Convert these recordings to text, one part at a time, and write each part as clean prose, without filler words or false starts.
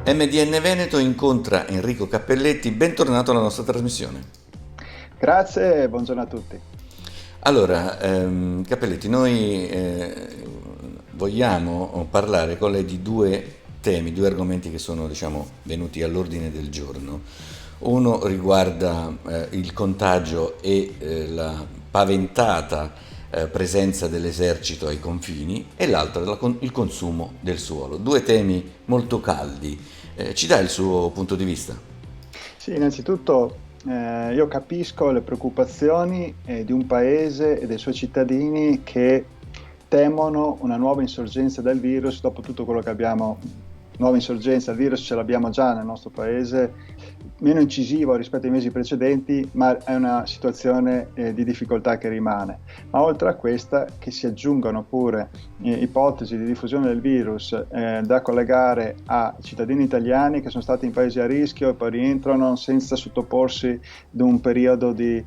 MDN Veneto incontra Enrico Cappelletti, bentornato alla nostra trasmissione. Grazie e buongiorno a tutti. Allora, Cappelletti, noi vogliamo parlare con lei di due temi, due argomenti che sono, venuti all'ordine del giorno. Uno riguarda il contagio e la paventata presenza dell'esercito ai confini e l'altro il consumo del suolo. Due temi molto caldi. Ci dà il suo punto di vista? Sì, innanzitutto io capisco le preoccupazioni di un paese e dei suoi cittadini che temono una nuova insorgenza del virus dopo tutto quello che abbiamo. Nuova insorgenza, il virus ce l'abbiamo già nel nostro paese, meno incisivo rispetto ai mesi precedenti, ma è una situazione di difficoltà che rimane. Ma oltre a questa, che si aggiungano pure ipotesi di diffusione del virus da collegare a cittadini italiani che sono stati in paesi a rischio e poi rientrano senza sottoporsi ad un periodo di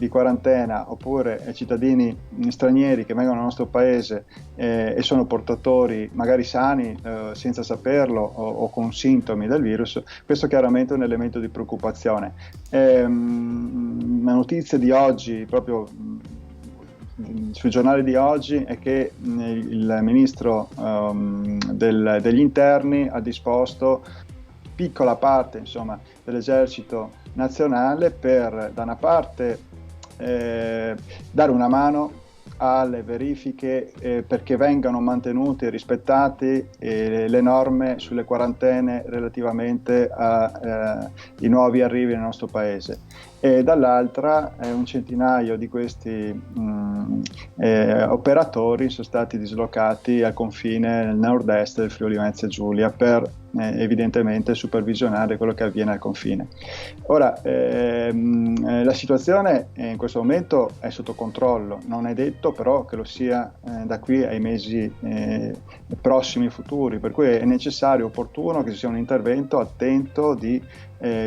quarantena, oppure cittadini stranieri che vengono nel nostro paese e sono portatori magari sani senza saperlo o con sintomi del virus. Questo chiaramente è un elemento di preoccupazione. La notizia di oggi, proprio sui giornali di oggi, è che il ministro degli interni ha disposto piccola parte, insomma, dell'esercito nazionale per, da una parte, dare una mano alle verifiche perché vengano mantenuti e rispettate le norme sulle quarantene relativamente ai nuovi arrivi nel nostro paese. E dall'altra un centinaio di questi operatori sono stati dislocati al confine nel nord-est del Friuli Venezia Giulia per evidentemente supervisionare quello che avviene al confine. Ora, la situazione in questo momento è sotto controllo, non è detto però che lo sia da qui ai mesi prossimi futuri, per cui è necessario, opportuno che ci sia un intervento attento di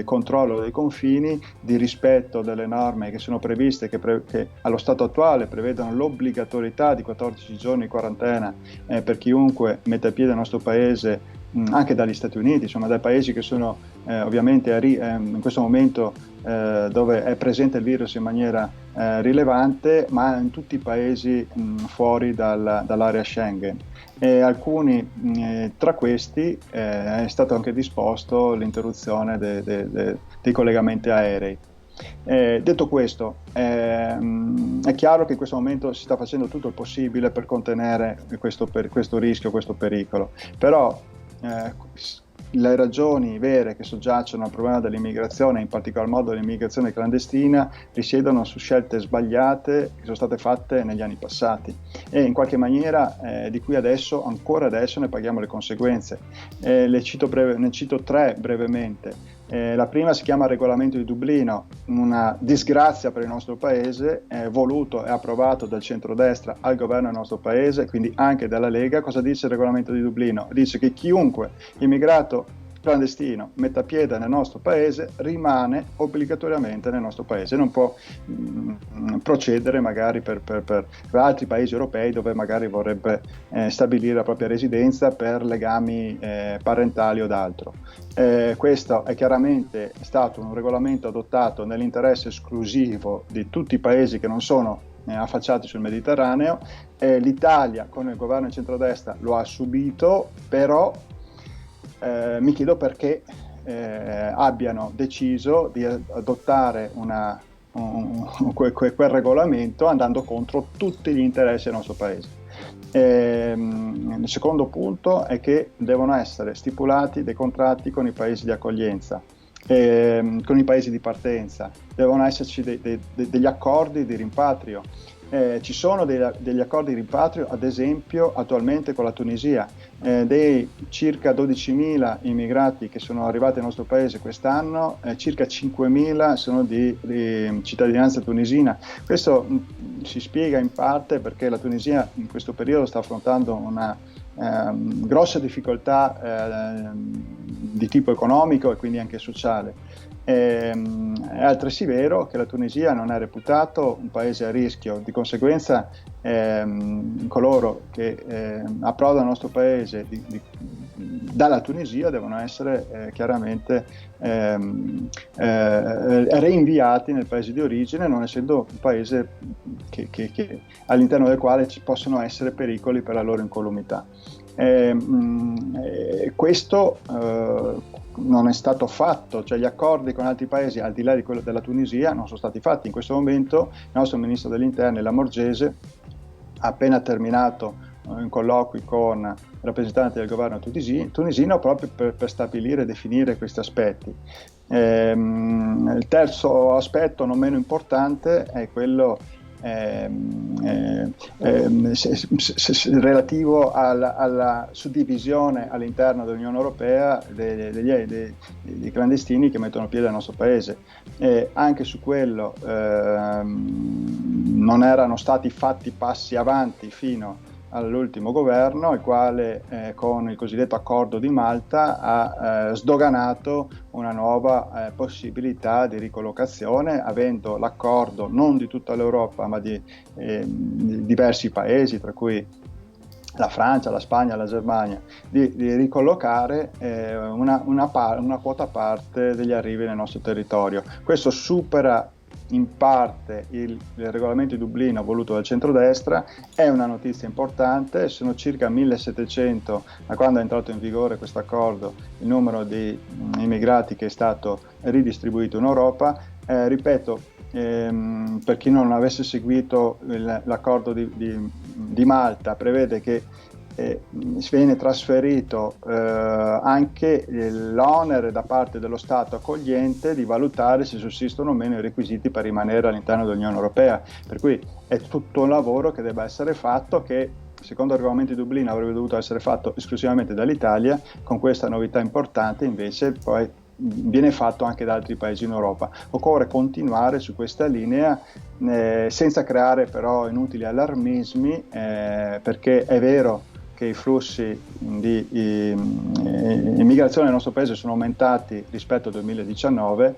controllo dei confini, di rispetto delle norme che sono previste, che allo stato attuale prevedono l'obbligatorietà di 14 giorni di quarantena per chiunque metta piede nel nostro paese, anche dagli Stati Uniti, insomma dai paesi che sono ovviamente in questo momento dove è presente il virus in maniera rilevante, ma in tutti i paesi fuori dall'area Schengen. E alcuni tra questi è stato anche disposto l'interruzione dei collegamenti aerei. Detto questo, è chiaro che in questo momento si sta facendo tutto il possibile per contenere questo rischio, questo pericolo, però le ragioni vere che soggiacciono al problema dell'immigrazione, in particolar modo dell'immigrazione clandestina, risiedono su scelte sbagliate che sono state fatte negli anni passati e in qualche maniera di cui ancora adesso ne paghiamo le conseguenze. Ne cito tre brevemente. La prima si chiama Regolamento di Dublino, una disgrazia per il nostro paese, voluto e approvato dal centrodestra al governo del nostro paese, quindi anche dalla Lega. Cosa dice il Regolamento di Dublino? Dice che chiunque immigrato clandestino metta piede nel nostro paese rimane obbligatoriamente nel nostro paese, non può procedere magari per altri paesi europei dove magari vorrebbe stabilire la propria residenza per legami parentali o d'altro. Questo è chiaramente stato un regolamento adottato nell'interesse esclusivo di tutti i paesi che non sono affacciati sul Mediterraneo. L'Italia con il governo di centrodestra lo ha subito, però mi chiedo perché abbiano deciso di adottare quel regolamento andando contro tutti gli interessi del nostro paese. Il secondo punto è che devono essere stipulati dei contratti con i paesi di accoglienza, con i paesi di partenza, devono esserci degli accordi di rimpatrio. Ci sono degli accordi di rimpatrio, ad esempio attualmente con la Tunisia, dei circa 12.000 immigrati che sono arrivati nel nostro paese quest'anno, circa 5.000 sono di cittadinanza tunisina. Questo si spiega in parte perché la Tunisia in questo periodo sta affrontando una grossa difficoltà di tipo economico e quindi anche sociale. È altresì vero che la Tunisia non è reputato un paese a rischio, di conseguenza coloro che approdano al nostro paese dalla Tunisia devono essere chiaramente reinviati nel paese di origine, non essendo un paese all'interno del quale ci possono essere pericoli per la loro incolumità. Questo non è stato fatto, cioè gli accordi con altri paesi al di là di quello della Tunisia non sono stati fatti. In questo momento il nostro ministro degli interni Lamorgese ha appena terminato un colloquio con rappresentanti del governo tunisino proprio per stabilire e definire questi aspetti. Il terzo aspetto, non meno importante, è quello relativo alla suddivisione all'interno dell'Unione Europea dei clandestini che mettono piede al nostro paese. Anche su quello non erano stati fatti passi avanti fino all'ultimo governo, il quale con il cosiddetto accordo di Malta ha sdoganato una nuova possibilità di ricollocazione, avendo l'accordo non di tutta l'Europa ma di diversi paesi, tra cui la Francia, la Spagna, la Germania, di ricollocare una quota parte degli arrivi nel nostro territorio. Questo supera in parte il regolamento di Dublino voluto dal centrodestra, è una notizia importante, sono circa 1700 da quando è entrato in vigore questo accordo il numero di immigrati che è stato ridistribuito in Europa. Ripeto, per chi non avesse seguito l'accordo di Malta, prevede che viene trasferito anche l'onere da parte dello Stato accogliente di valutare se sussistono o meno i requisiti per rimanere all'interno dell'Unione Europea, per cui è tutto un lavoro che deve essere fatto, che secondo il regolamento di Dublino avrebbe dovuto essere fatto esclusivamente dall'Italia. Con questa novità importante invece poi viene fatto anche da altri paesi in Europa. Occorre continuare su questa linea senza creare però inutili allarmismi, perché è vero che i flussi di immigrazione nel nostro paese sono aumentati rispetto al 2019,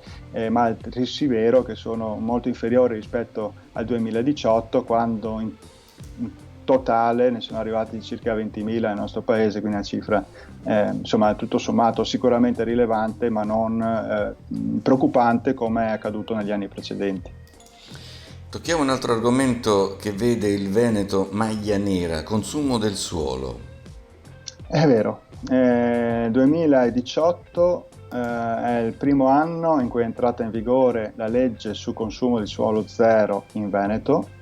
ma è altresì vero che sono molto inferiori rispetto al 2018, quando in totale ne sono arrivati circa 20.000 nel nostro paese, quindi una cifra insomma tutto sommato sicuramente rilevante, ma non preoccupante come è accaduto negli anni precedenti. Tocchiamo un altro argomento che vede il Veneto maglia nera, consumo del suolo. È vero, 2018 è il primo anno in cui è entrata in vigore la legge su consumo di suolo zero in Veneto,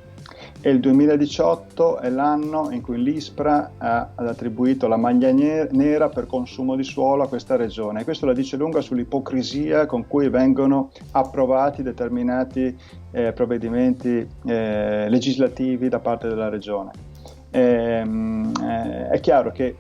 e il 2018 è l'anno in cui l'ISPRA ha attribuito la maglia nera per consumo di suolo a questa regione. E questo la dice lunga sull'ipocrisia con cui vengono approvati determinati provvedimenti legislativi da parte della regione. È chiaro che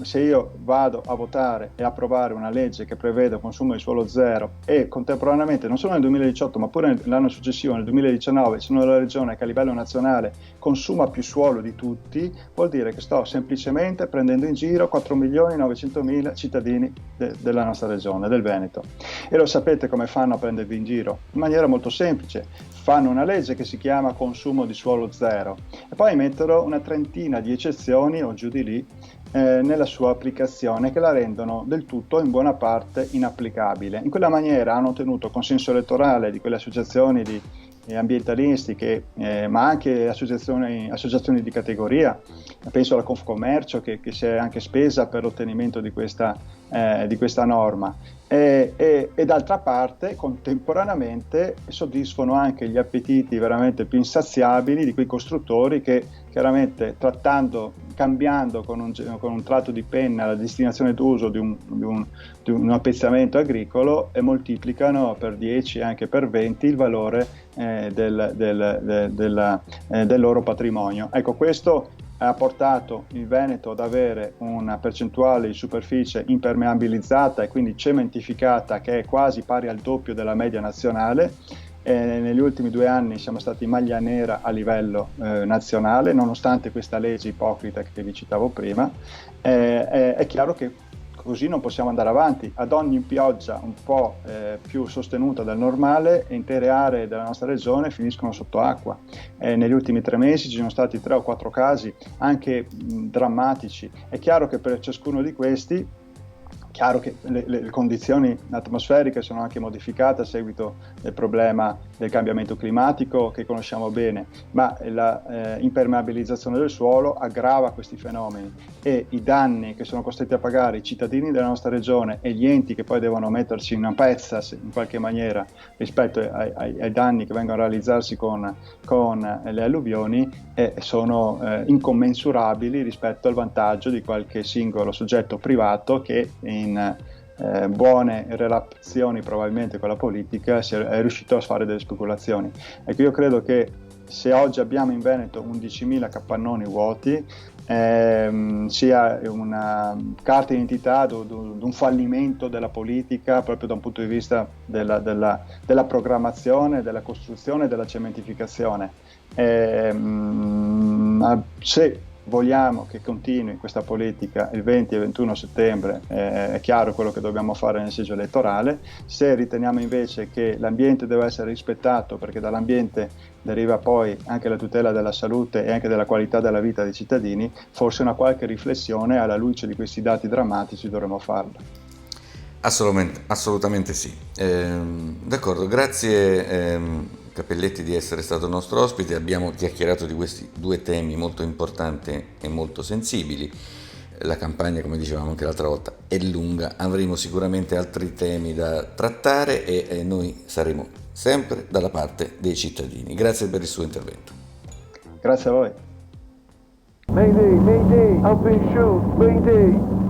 se io vado a votare e approvare una legge che prevede consumo di suolo zero e contemporaneamente, non solo nel 2018 ma pure l'anno successivo, nel 2019, sono la regione che a livello nazionale consuma più suolo di tutti, vuol dire che sto semplicemente prendendo in giro 4.900.000 cittadini della nostra regione, del Veneto. E lo sapete come fanno a prendervi in giro? In maniera molto semplice: fanno una legge che si chiama consumo di suolo zero e poi mettono una trentina di eccezioni o giù di lì nella sua applicazione, che la rendono del tutto in buona parte inapplicabile. In quella maniera hanno ottenuto consenso elettorale di quelle associazioni di ambientalisti, ma anche associazioni di categoria. Penso alla Confcommercio che si è anche spesa per l'ottenimento di questa norma, e d'altra parte contemporaneamente soddisfano anche gli appetiti veramente più insaziabili di quei costruttori che chiaramente cambiando con un tratto di penna la destinazione d'uso di un appezzamento agricolo, e moltiplicano per 10 e anche per 20 il valore del loro patrimonio. Ecco, questo ha portato il Veneto ad avere una percentuale di superficie impermeabilizzata e quindi cementificata che è quasi pari al doppio della media nazionale. Negli ultimi 2 anni siamo stati maglia nera a livello nazionale, nonostante questa legge ipocrita che vi citavo prima. È chiaro che così non possiamo andare avanti. Ad ogni pioggia un po' più sostenuta del normale, intere aree della nostra regione finiscono sotto acqua. Negli ultimi 3 mesi ci sono stati 3 o 4 casi anche drammatici. È chiaro che per ciascuno di questi chiaro che le condizioni atmosferiche sono anche modificate a seguito del problema del cambiamento climatico che conosciamo bene, ma la impermeabilizzazione del suolo aggrava questi fenomeni e i danni che sono costretti a pagare i cittadini della nostra regione e gli enti che poi devono metterci una pezza in qualche maniera rispetto ai danni che vengono a realizzarsi con le alluvioni sono incommensurabili rispetto al vantaggio di qualche singolo soggetto privato che in buone relazioni probabilmente con la politica è riuscito a fare delle speculazioni. Ecco, io credo che se oggi abbiamo in Veneto 11.000 capannoni vuoti sia una carta d'identità di un fallimento della politica proprio da un punto di vista della programmazione, della costruzione e della cementificazione. Se vogliamo che continui questa politica il 20 e 21 settembre, è chiaro quello che dobbiamo fare nel seggio elettorale. Se riteniamo invece che l'ambiente deve essere rispettato, perché dall'ambiente deriva poi anche la tutela della salute e anche della qualità della vita dei cittadini, forse una qualche riflessione alla luce di questi dati drammatici dovremmo farla. Assolutamente sì. D'accordo, grazie Cappelletti di essere stato nostro ospite. Abbiamo chiacchierato di questi due temi molto importanti e molto sensibili. La campagna, come dicevamo anche l'altra volta, è lunga, avremo sicuramente altri temi da trattare e noi saremo sempre dalla parte dei cittadini. Grazie per il suo intervento. Grazie a voi. Mayday, Mayday, up and shoot, Mayday.